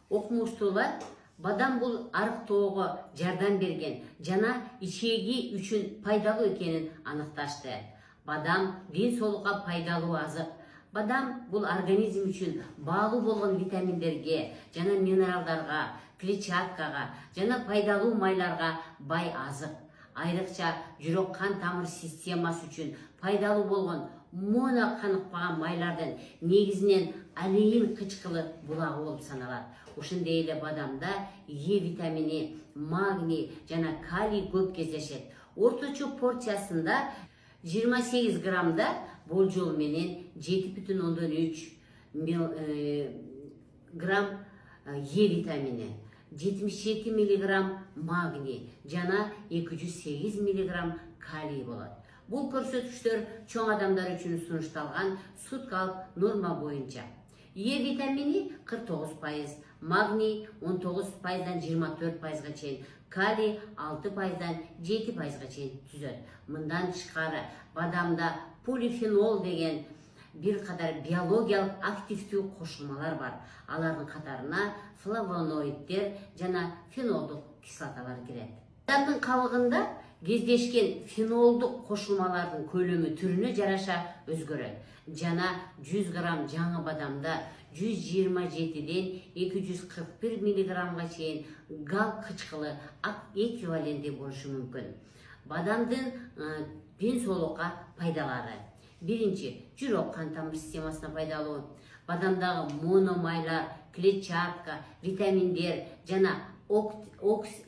Окумуштуулар бадам бул арыктоого жардам берген жана ичеги үчүн пайдалуу экенин аныкташты. Бадам ден соолукка пайдалуу азык. Бадам бул организм үчүн баалуу болгон витаминдерге жана минералдарга, клетчаткага жана пайдалуу майларга бай азык. Айрыкча жүрөк кан тамыр системасы үчүн пайдалуу болгон моно каныкпаган майлардын негизинен алеин кычкылы булагы болуп саналат. Ошондой эле бадамда Е витамини, магний жана калий көп кездешет. Орточо порциясында 28 граммда болжол менен 7,3 грамм Е витамини, 77 мг магний жана 208 мг калий болот. Бул көрсөткүчтөр чоң адамдар үчүн сунушталган суткалык норма боюнча. Е витамини 49%, магний 19%дан 24%га чейин, калий 6%дан 7%га чейин түзөт. Мындан тышкары бадамда полифенол деген бир кадар биологиялык активдүү кошулмалар бар. Алардын катарына флавоноиддер жана фенолдук кислоталар кирет. Бадамдын кабыгында кездешкен фенолдук кошулмалардын көлөмү түрүнө жараша өзгөрөт. Жана 100 грамм жаңы бадамда 127ден 241 мг чейин гал кычкылы эквиваленти болушу мүмкүн. Бадамдын ден соолукка пайдалары. Биринчи, жүрөк кан тамыр системасына пайдалуу. Бадамдагы мономайлар, клетчатка, витаминдер жана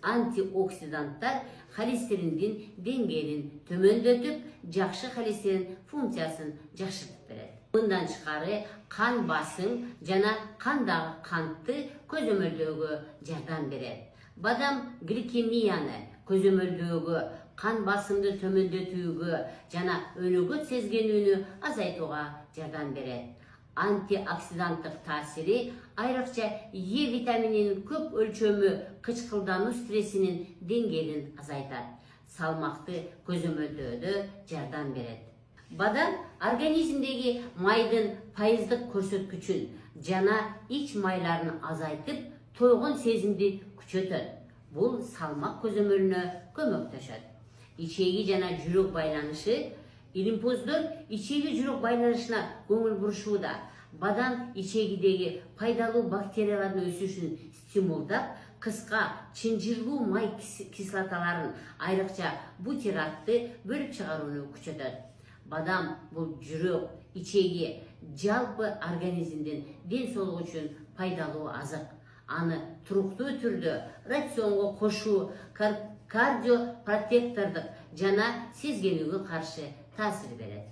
антиоксиданттар холестериндин деңгээлин төмөндөтүп, жакшы холестерин функциясын жакшыртып берет. Мындан тышкары кан басым жана кандагы кантты көзөмөлдөөгө жардам берет. Бадам гликемияны көзөмөлдөөгө, кан басымды төмөндөтүүгө жана өнөгөт сезгенүүнү азайтууга жардам берет. Антиоксиданттык таасири айрыкча Е витамининин көп өлчөмү кычкылдануу стрессинин деңгээлин азайтат. Салмакты көзөмөлдөөдө жардам берет. Бадам организмдеги майдын пайыздык көрсөткүчүн жана ич майларын азайтып, тойгон сезимди күчөтөт. Бул салмак көзөмөлүнө көмөктөшөт. Ичеги жана жүрөк байланышы. Илимпоздор ичеги жүрөк байланышына көңүл бурушууда. Бадам ичегидеги пайдалуу бактериялардын өсүшүн стимулдап, кыска чынжырлуу май кислоталарын, айрыкча бутиратты бөлүп чыгарууну күчөтөт. Бадам бул жүрөк, ичеги, жалпы организмдин ден соолугу үчүн пайдалуу азык. Аны туруктуу түрдө рационго кошуу кардиопротектордук жана сезгенүүгө каршы таасир берет.